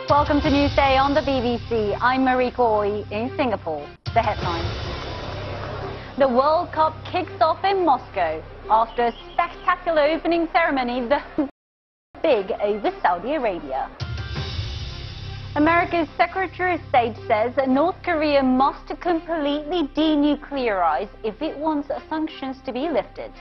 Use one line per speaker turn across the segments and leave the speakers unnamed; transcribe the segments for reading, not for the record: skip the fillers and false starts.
Welcome to Newsday on the BBC. I'm Marie Coy in Singapore. The headlines. The World Cup kicks off in Moscow after a spectacular opening ceremony, the big over Saudi Arabia. America's Secretary of State says that North Korea must completely denuclearize if it wants sanctions to be lifted.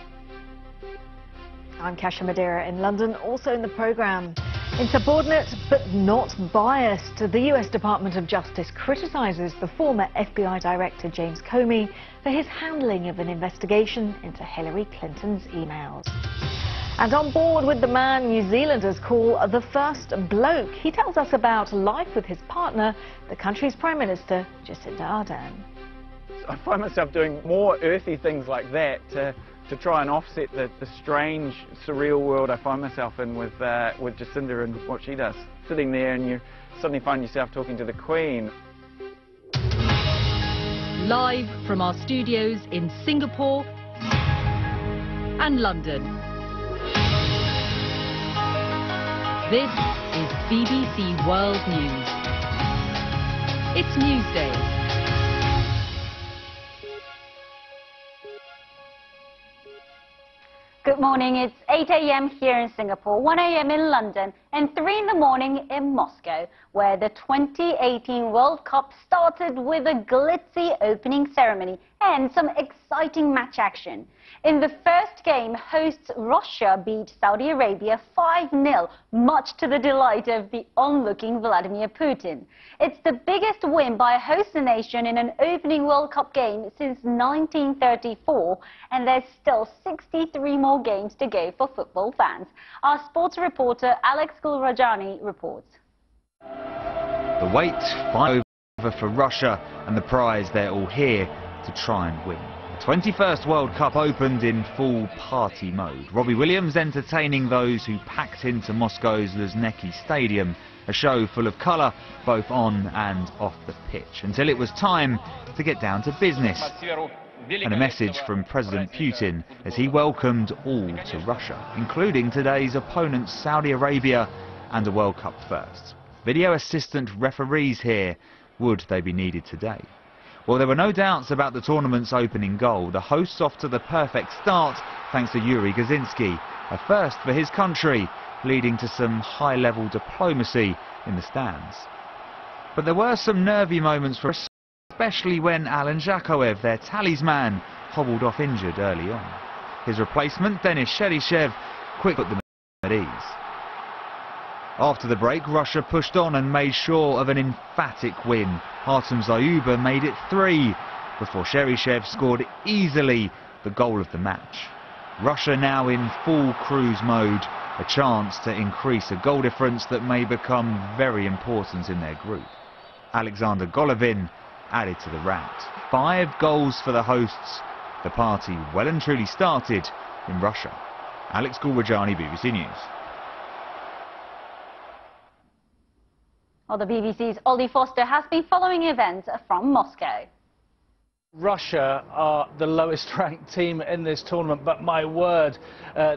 I'm Kasia Madeira in London, also in the programme. Insubordinate but not biased, the US Department of Justice criticises the former FBI Director James Comey for his handling of an investigation into Hillary Clinton's emails. And on board with the man New Zealanders call the first bloke, he tells us about life with his partner, the country's Prime Minister Jacinda Ardern.
I find myself doing more earthy things like that to try and offset the strange, surreal world I find myself in with Jacinda and what she does. Sitting there and you suddenly find yourself talking to the Queen.
Live from our studios in Singapore and London. This is BBC World News. It's Newsday.
Good morning. It's 8 a.m. here in Singapore, 1 a.m. in London, and 3 in the morning in Moscow, where the 2018 World Cup started with a glitzy opening ceremony and some exciting match action. In the first game, hosts Russia beat Saudi Arabia 5-0, much to the delight of the onlooking Vladimir Putin. It's the biggest win by a host nation in an opening World Cup game since 1934, and there's still 63 more games to go for football fans. Our sports reporter Alex Gulrajani reports.
The wait finally over for Russia, and the prize they're all here to try and win. The 21st World Cup opened in full party mode. Robbie Williams entertaining those who packed into Moscow's Luzhniki Stadium, a show full of colour both on and off the pitch, until it was time to get down to business. And a message from President Putin as he welcomed all to Russia, including today's opponents Saudi Arabia and a World Cup first. Video assistant referees here, would they be needed today? Well, there were no doubts about the tournament's opening goal. The hosts off to the perfect start thanks to Yuri Gazinski, a first for his country, leading to some high-level diplomacy in the stands. But there were some nervy moments for us, especially when Alan Zhakoev, their talisman, hobbled off injured early on. His replacement, Denis Cheryshev, quick put them at ease. After the break, Russia pushed on and made sure of an emphatic win. Artem Zayuba made it 3 before Cheryshev scored easily the goal of the match. Russia now in full cruise mode, a chance to increase a goal difference that may become very important in their group. Alexander Golovin added to the rout. 5 goals for the hosts. The party well and truly started in Russia. Alex Gulrajani, BBC News.
Well, the BBC's Ollie Foster has been following events from Moscow.
Russia are the lowest ranked team in this tournament, but my word,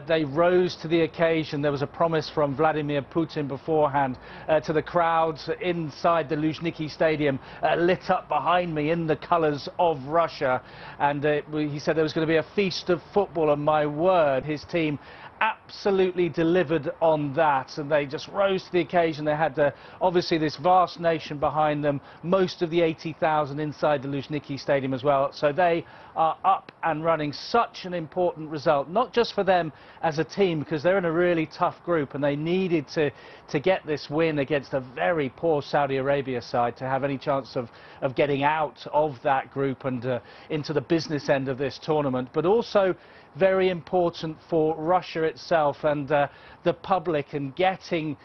they rose to the occasion. There was a promise from Vladimir Putin beforehand to the crowds inside the Luzhniki Stadium, lit up behind me in the colours of Russia, and he said there was going to be a feast of football, and my word, his team absolutely delivered on that, and they just rose to the occasion. They had obviously this vast nation behind them, most of the 80,000 inside the Luzhniki Stadium as well, so they are up and running. Such an important result, not just for them as a team, because they're in a really tough group and they needed to get this win against a very poor Saudi Arabia side to have any chance of getting out of that group and into the business end of this tournament, but also very important for Russia itself and the public, and getting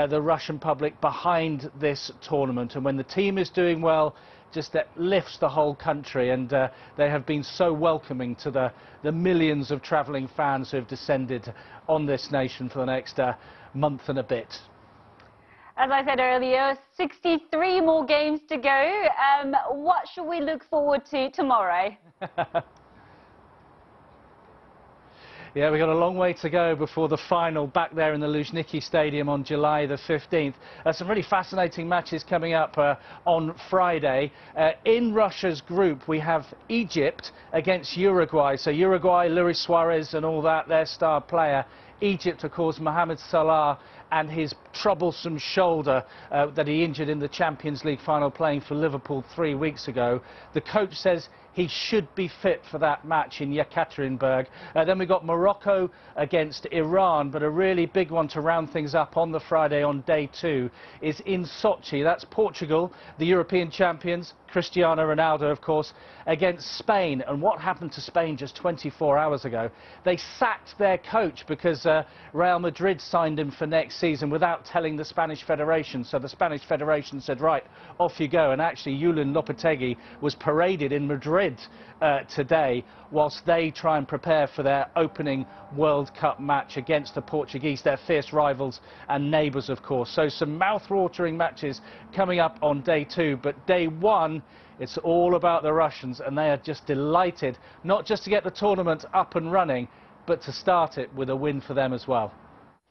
the Russian public behind this tournament. And when the team is doing well, just that lifts the whole country, and they have been so welcoming to the millions of travelling fans who have descended on this nation for the next month and a bit.
As I said earlier, 63 more games to go. What should we look forward to tomorrow?
Yeah, we've got a long way to go before the final back there in the Luzhniki Stadium on July the 15th. Some really fascinating matches coming up on Friday. In Russia's group, we have Egypt against Uruguay. So Uruguay, Luis Suarez and all that, their star player. Egypt, of course, Mohamed Salah and his troublesome shoulder that he injured in the Champions League final playing for Liverpool 3 weeks ago. The coach says he should be fit for that match in Yekaterinburg. Then we've got Morocco against Iran, but a really big one to round things up on the Friday on day 2 is in Sochi. That's Portugal, the European champions, Cristiano Ronaldo, of course, against Spain. And what happened to Spain just 24 hours ago? They sacked their coach because Real Madrid signed him for next season without telling the Spanish Federation. So the Spanish Federation said, right, off you go. And actually, Julen Lopetegui was paraded in Madrid today whilst they try and prepare for their opening World Cup match against the Portuguese, their fierce rivals and neighbours, of course. So some mouth-watering matches coming up on day 2, but day 1, it's all about the Russians, and they are just delighted not just to get the tournament up and running, but to start it with a win for them as well.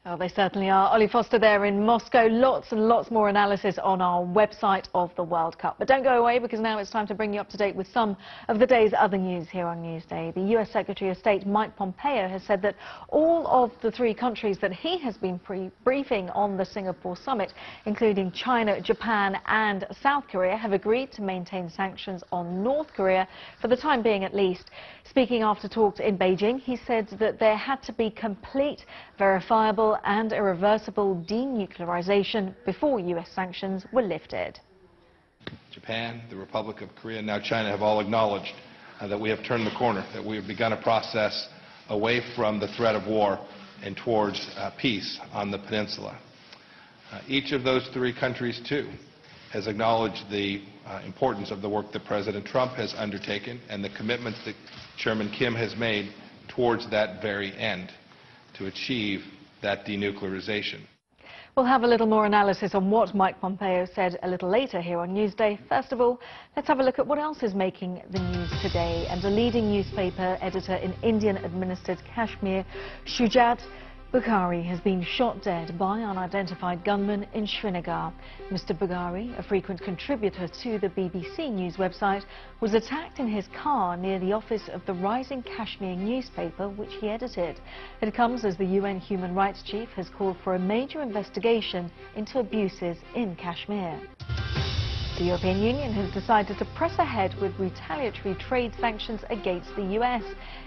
Oh, they certainly are. Ollie Foster there in Moscow. Lots and lots more analysis on our website of the World Cup. But don't go away, because now it's time to bring you up to date with some of the day's other news here on Newsday. The US Secretary of State Mike Pompeo has said that all of the 3 countries that he has been briefing on the Singapore summit, including China, Japan and South Korea, have agreed to maintain sanctions on North Korea for the time being at least. Speaking after talks in Beijing, he said that there had to be complete, verifiable and irreversible denuclearization before US sanctions were lifted.
Japan, the Republic of Korea, and now China have all acknowledged that we have turned the corner, that we have begun a process away from the threat of war and towards peace on the peninsula. Each of those 3 countries, too, has acknowledged the importance of the work that President Trump has undertaken and the commitments that Chairman Kim has made towards that very end, to achieve that denuclearization.
We'll have a little more analysis on what Mike Pompeo said a little later here on Newsday. First of all, let's have a look at what else is making the news today. And a leading newspaper editor in Indian-administered Kashmir, Shujat Bukhari, has been shot dead by unidentified gunmen in Srinagar. Mr. Bukhari, a frequent contributor to the BBC News website, was attacked in his car near the office of the Rising Kashmir newspaper, which he edited. It comes as the UN Human Rights Chief has called for a major investigation into abuses in Kashmir. The European Union has decided to press ahead with retaliatory trade sanctions against the US.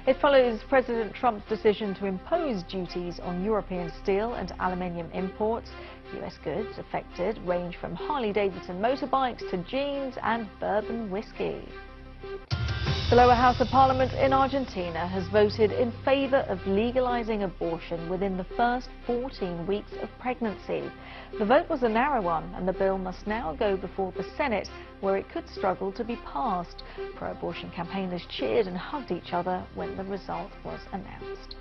It follows President Trump's decision to impose duties on European steel and aluminium imports. US goods affected range from Harley-Davidson motorbikes to jeans and bourbon whiskey. The lower house of parliament in Argentina has voted in favour of legalising abortion within the first 14 weeks of pregnancy. The vote was a narrow one, and the bill must now go before the Senate, where it could struggle to be passed. Pro-abortion campaigners cheered and hugged each other when the result was announced.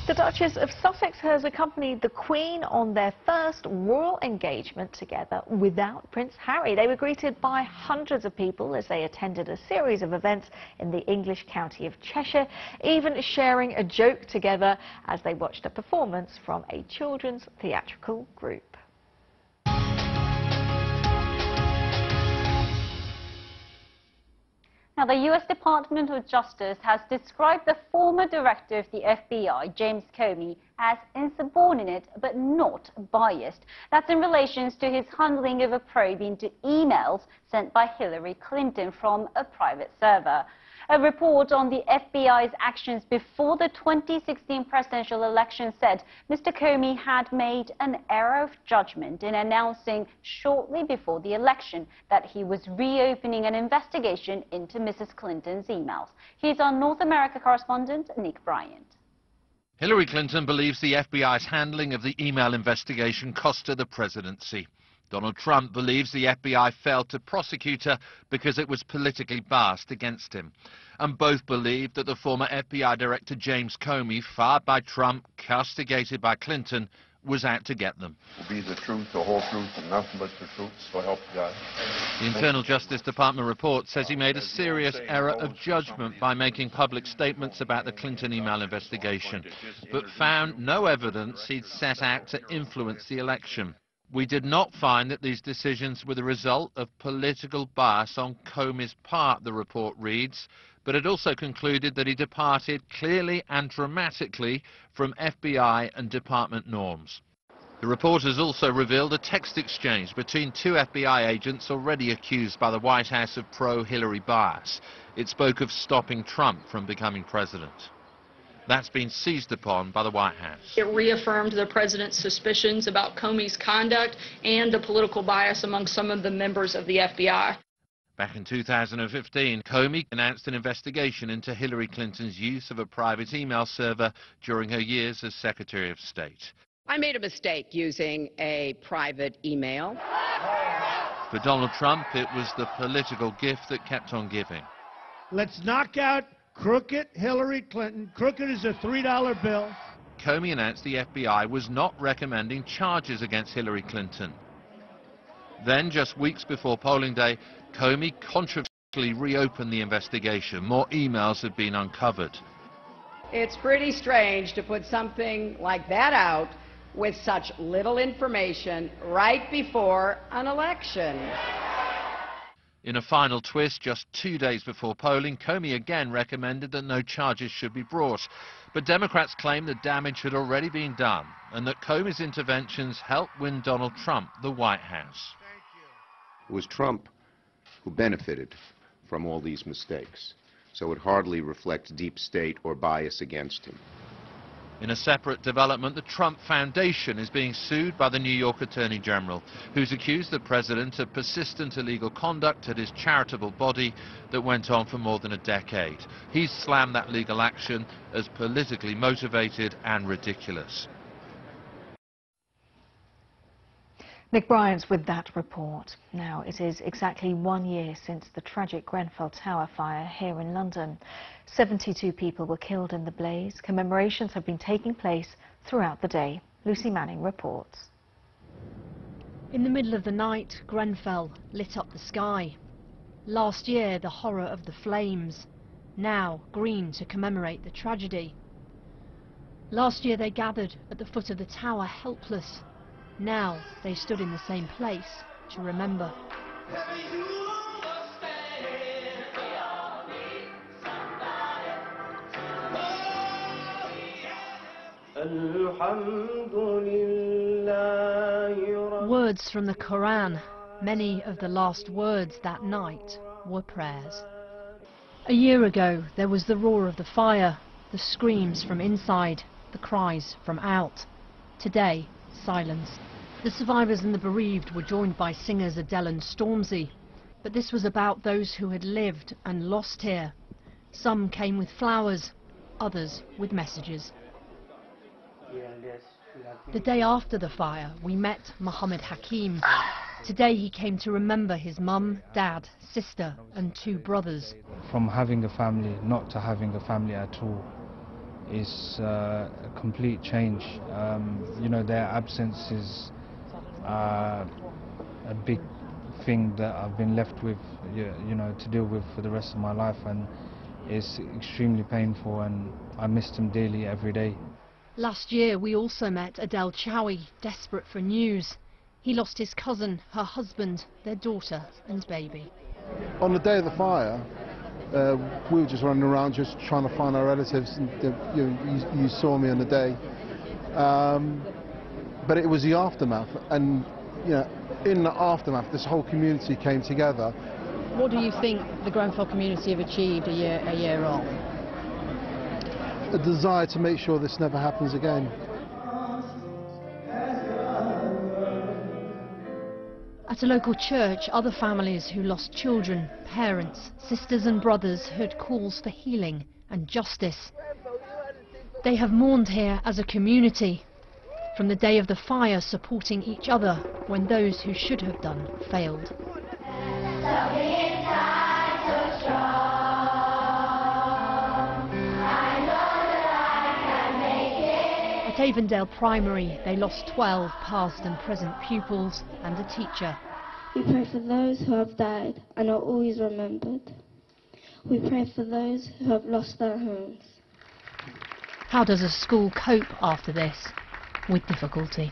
The Duchess of Sussex has accompanied the Queen on their first royal engagement together without Prince Harry. They were greeted by hundreds of people as they attended a series of events in the English county of Cheshire, even sharing a joke together as they watched a performance from a children's theatrical group.
Now, the U.S. Department of Justice has described the former director of the FBI, James Comey, as insubordinate but not biased. That's in relation to his handling of a probe into emails sent by Hillary Clinton from a private server. A report on the FBI's actions before the 2016 presidential election said Mr. Comey had made an error of judgment in announcing shortly before the election that he was reopening an investigation into Mrs. Clinton's emails. Here's our North America correspondent, Nick Bryant.
Hillary Clinton believes the FBI's handling of the email investigation cost her the presidency. Donald Trump believes the FBI failed to prosecute her because it was politically biased against him. And both believe that the former FBI Director James Comey, fired by Trump, castigated by Clinton, was out to get them.
Will be the truth, the whole truth, and nothing but the truth, so help you God.
The Internal Justice Department report says he made a serious error of judgment by making public statements about the Clinton email investigation, but found no evidence he'd set out to influence the election. We did not find that these decisions were the result of political bias on Comey's part, the report reads, but it also concluded that he departed clearly and dramatically from FBI and department norms. The report has also revealed a text exchange between two FBI agents already accused by the White House of pro-Hillary bias. It spoke of stopping Trump from becoming president. That's been seized upon by the White House.
It reaffirmed the president's suspicions about Comey's conduct and the political bias among some of the members of the FBI.
Back in 2015, Comey announced an investigation into Hillary Clinton's use of a private email server during her years as Secretary of State.
I made a mistake using a private email.
For Donald Trump, it was the political gift that kept on giving.
Let's knock out crooked Hillary Clinton. Crooked is a $3 bill.
Comey announced the FBI was not recommending charges against Hillary Clinton. Then, just weeks before polling day, Comey controversially reopened the investigation. More emails had been uncovered.
It's pretty strange to put something like that out with such little information right before an election.
In a final twist, just 2 days before polling, Comey again recommended that no charges should be brought. But Democrats claim the damage had already been done and that Comey's interventions helped win Donald Trump the White House.
It was Trump who benefited from all these mistakes, so it hardly reflects deep state or bias against him.
In a separate development, the Trump Foundation is being sued by the New York Attorney General, who's accused the president of persistent illegal conduct at his charitable body that went on for more than a decade. He's slammed that legal action as politically motivated and ridiculous.
Nick Bryant with that report. Now, it is exactly 1 year since the tragic Grenfell Tower fire here in London. 72 people were killed in the blaze. Commemorations have been taking place throughout the day. Lucy Manning reports.
In the middle of the night, Grenfell lit up the sky. Last year, the horror of the flames. Now, green to commemorate the tragedy. Last year, they gathered at the foot of the tower, helpless. Now they stood in the same place to remember. Words from the Quran. Many of the last words that night were prayers. A year ago, there was the roar of the fire, the screams from inside, the cries from out. Today, silence. The survivors and the bereaved were joined by singers Adele and Stormzy. But this was about those who had lived and lost here. Some came with flowers, others with messages. The day after the fire, we met Mohammed Hakim. Today he came to remember his mum, dad, sister and 2 brothers.
From having a family, not to having a family at all, is a complete change. You know, their absence is a big thing that I've been left with, you know, to deal with for the rest of my life, and it's extremely painful, and I miss them dearly every day.
Last year we also met Adel Chawi, desperate for news. He lost his cousin, her husband, their daughter and baby.
On the day of the fire, we were just running around just trying to find our relatives, and you saw me on the day. But it was the aftermath, and you know, in the aftermath this whole community came together.
What do you think the Grenfell community have achieved a year on?
A desire to make sure this never happens again.
At a local church, other families who lost children, parents, sisters and brothers heard calls for healing and justice. They have mourned here as a community, from the day of the fire, supporting each other when those who should have done failed. At Cavendale Primary, they lost 12 past and present pupils and a teacher.
We pray for those who have died and are always remembered. We pray for those who have lost their homes.
How does a school cope after this? With difficulty.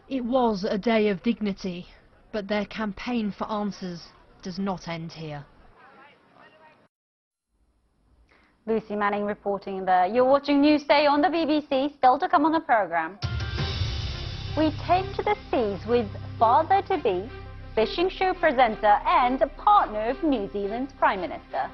It was a day of dignity, but their campaign for answers does not end here.
Lucy Manning reporting there. You're watching Newsday on the BBC. Still to come on the programme. We take to the seas with father-to-be, fishing show presenter and partner of New Zealand's Prime Minister.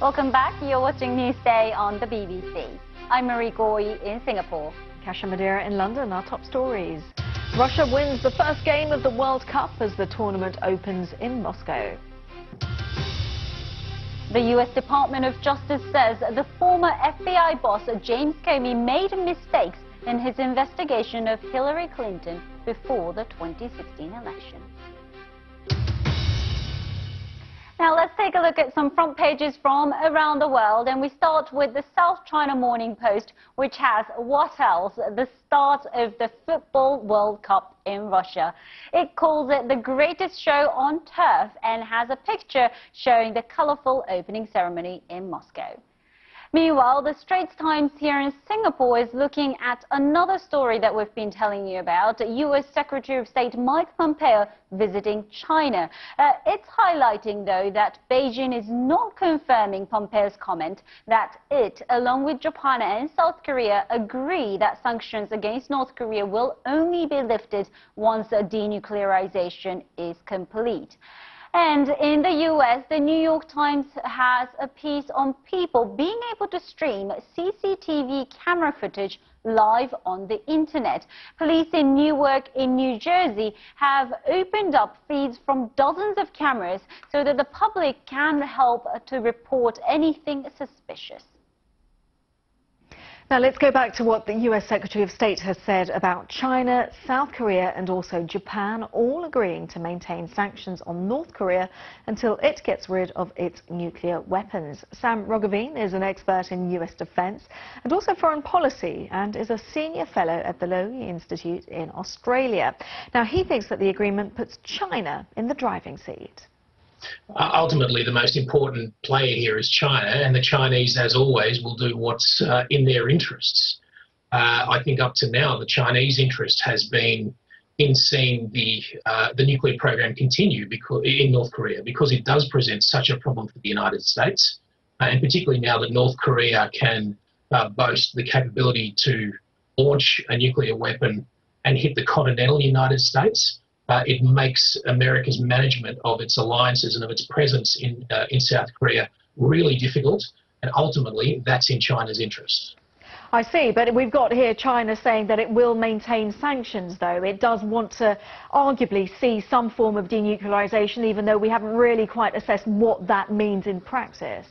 Welcome back. You're watching Newsday on the BBC. I'm Marie Goy in Singapore.
Kasha Madeira in London. Our top stories. Russia wins the first game of the World Cup as the tournament opens in Moscow.
The US Department of Justice says the former FBI boss James Comey made mistakes in his investigation of Hillary Clinton before the 2016 election. Now let's take a look at some front pages from around the world, and we start with the South China Morning Post, which has what else? The start of the Football World Cup in Russia. It calls it the greatest show on turf and has a picture showing the colourful opening ceremony in Moscow. Meanwhile, the Straits Times here in Singapore is looking at another story that we've been telling you about. US Secretary of State Mike Pompeo visiting China. It's highlighting, though, that Beijing is not confirming Pompeo's comment that it, along with Japan and South Korea, agree that sanctions against North Korea will only be lifted once denuclearization is complete. And in the US, the New York Times has a piece on people being able to stream CCTV camera footage live on the internet. Police in Newark in New Jersey have opened up feeds from dozens of cameras so that the public can help to report anything suspicious.
Now let's go back to what the US Secretary of State has said about China, South Korea and also Japan, all agreeing to maintain sanctions on North Korea until it gets rid of its nuclear weapons. Sam Roggeveen is an expert in US defence and also foreign policy and is a senior fellow at the Lowy Institute in Australia. Now he thinks that the agreement puts China in the driving seat.
Ultimately, the most important player here is China, and the Chinese, as always, will do what's in their interests. I think up to now, the Chinese interest has been in seeing the nuclear program continue in North Korea, because it does present such a problem for the United States, and particularly now that North Korea can boast the capability to launch a nuclear weapon and hit the continental United States. It makes America's management of its alliances and of its presence in South Korea really difficult, and ultimately that's in China's interest.
I see, but we've got here China saying that it will maintain sanctions, though. It does want to arguably see some form of denuclearization, even though we haven't really quite assessed what that means in practice.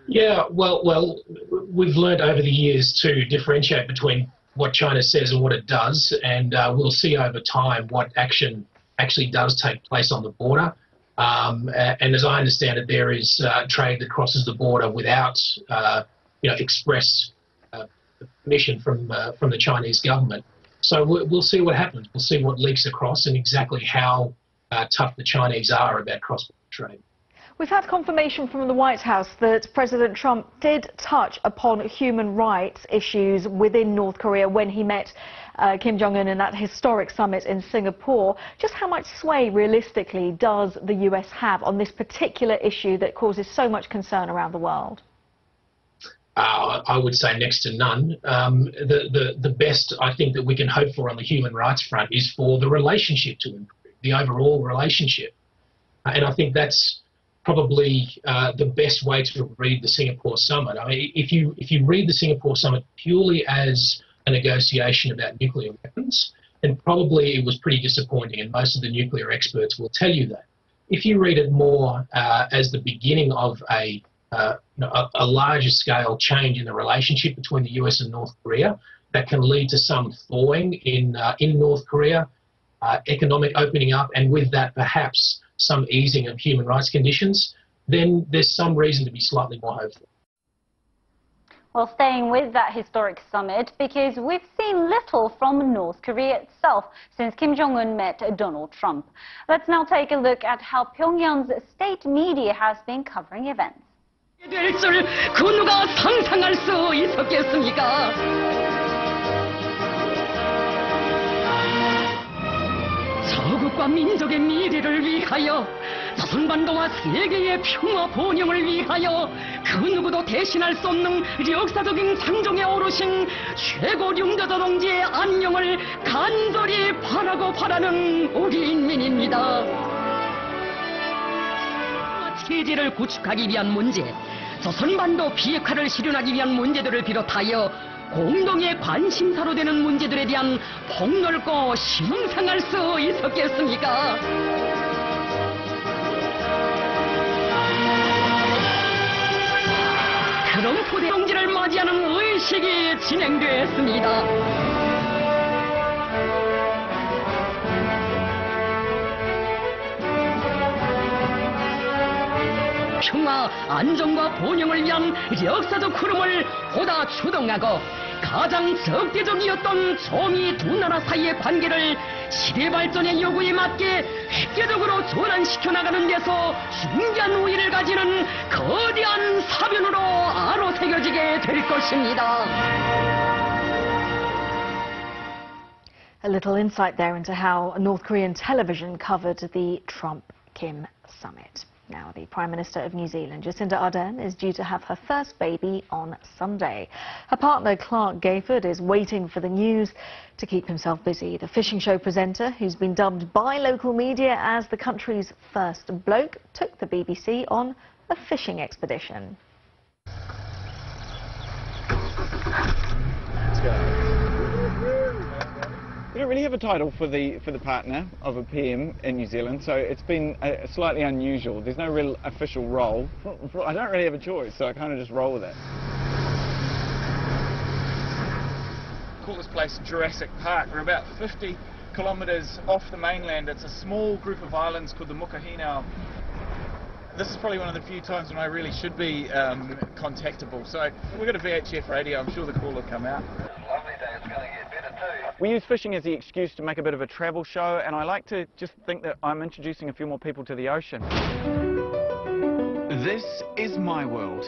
Yeah, well, we've learned over the years to differentiate between what China says and what it does, and we'll see over time what action actually does take place on the border. And as I understand it, there is trade that crosses the border without, express permission from the Chinese government. So we'll see what happens. We'll see what leaks across and exactly how tough the Chinese are about cross-border trade.
We've had confirmation from the White House that President Trump did touch upon human rights issues within North Korea when he met Kim Jong-un in that historic summit in Singapore. Just how much sway, realistically, does the US have on this particular issue that causes so much concern around the world?
I would say next to none. The best I think that we can hope for on the human rights front is for the relationship to improve, the overall relationship. And I think that's probably the best way to read the Singapore summit. I mean, if you read the Singapore summit purely as a negotiation about nuclear weapons, then probably it was pretty disappointing, and most of the nuclear experts will tell you that. If you read it more as the beginning of a larger scale change in the relationship between the US and North Korea that can lead to some thawing in North Korea, economic opening up, and with that perhaps some easing of human rights conditions, then there's some reason to be slightly more hopeful.
Well, staying with that historic summit, because we've seen little from North Korea itself since Kim Jong-un met Donald Trump. Let's now take a look at how Pyongyang's state media has been covering events.
될 줄 그 누가 상상할 수 있었겠습니까? 저국과 민족의 미래를 위하여, 조선반도와 세계의 평화 번영을 위하여 그 누구도 대신할 수 없는 역사적인 상종에 오르신 최고領導者 동지의 안녕을 간절히 바라고 바라는 우리 인민입니다. 체제를 구축하기 위한 문제, 조선반도 비핵화를 실현하기 위한 문제들을 비롯하여 공동의 관심사로 되는 문제들에 대한 폭넓고 심상할 수 있었겠습니까? 트럼프 대통령을 맞이하는 의식이 진행됐습니다. 평화, 안정과 번영을 위한 역사적 흐름을 보다 주동하고, 가장 적대적이었던中미 두 나라 사이의 관계를 시대 발전의 요구에 맞게 획기적으로 전환시켜 나가는 데서 중요한 우위를 가지는 거대한 사변으로 아로새겨지게 될 것입니다.
A little insight there into how North Korean television covered the Trump-Kim summit. Now, the Prime Minister of New Zealand, Jacinda Ardern, is due to have her first baby on Sunday. Her partner, Clark Gayford, is waiting for the news to keep himself busy. The fishing show presenter, who's been dubbed by local media as the country's first bloke, took the BBC on a fishing expedition.
Let's go. We don't really have a title for the partner of a PM in New Zealand, so it's been slightly unusual. There's no real official role. I don't really have a choice, so I kind of just roll with it. Call this place Jurassic Park. We're about 50 kilometres off the mainland. It's a small group of islands called the Mukahinau. This is probably one of the few times when I really should be contactable. So we've got a VHF radio. I'm sure the call will come out. Lovely day. It's going to get better too. We use fishing as the excuse to make a bit of a travel show, and I like to just think that I'm introducing a few more people to the ocean. This is my world.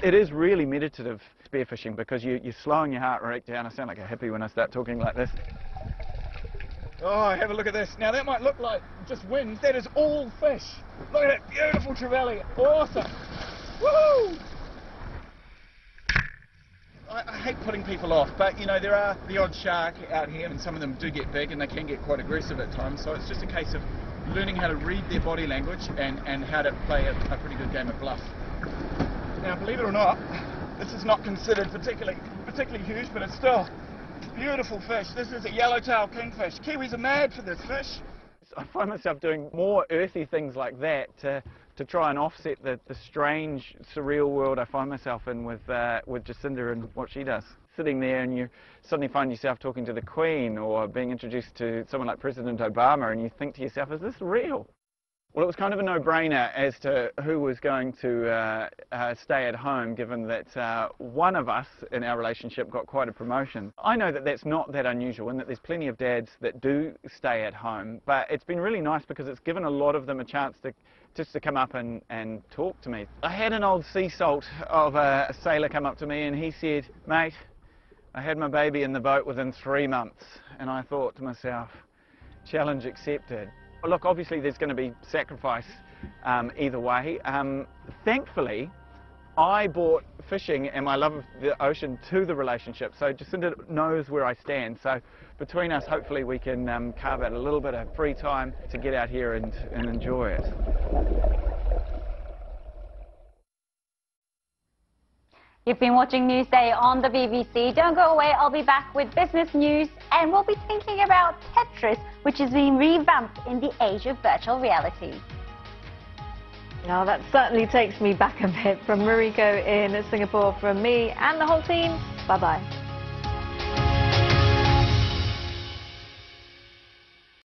It is really meditative spearfishing because you're slowing your heart rate down. I sound like a hippie when I start talking like this. Oh, have a look at this. Now that might look like just wind. That is all fish. Look at that beautiful trevally. Awesome. Woohoo! I hate putting people off, but you know, there are the odd shark out here, and some of them do get big and they can get quite aggressive at times. So it's just a case of learning how to read their body language and how to play a pretty good game of bluff. Now, believe it or not, this is not considered particularly huge, but it's still beautiful fish. This is a yellowtail kingfish. Kiwis are mad for this fish. I find myself doing more earthy things like that to try and offset the strange, surreal world I find myself in with Jacinda and what she does. Sitting there and you suddenly find yourself talking to the Queen or being introduced to someone like President Obama, and you think to yourself, is this real? Well, it was kind of a no-brainer as to who was going to stay at home, given that one of us in our relationship got quite a promotion. I know that that's not that unusual and that there's plenty of dads that do stay at home, but it's been really nice because it's given a lot of them a chance to come up and talk to me. I had an old sea salt of a sailor come up to me and he said, mate, I had my baby in the boat within 3 months, and I thought to myself, challenge accepted. Look, obviously there's going to be sacrifice either way. Thankfully, I brought fishing and my love of the ocean to the relationship, so Jacinda knows where I stand. So between us, hopefully we can carve out a little bit of free time to get out here and enjoy it.
You've been watching Newsday on the BBC. Don't go away, I'll be back with business news, and we'll be thinking about Tetris, which is being revamped in the age of virtual reality.
Now that certainly takes me back a bit. From Mariko in Singapore, from me and the whole team, bye-bye.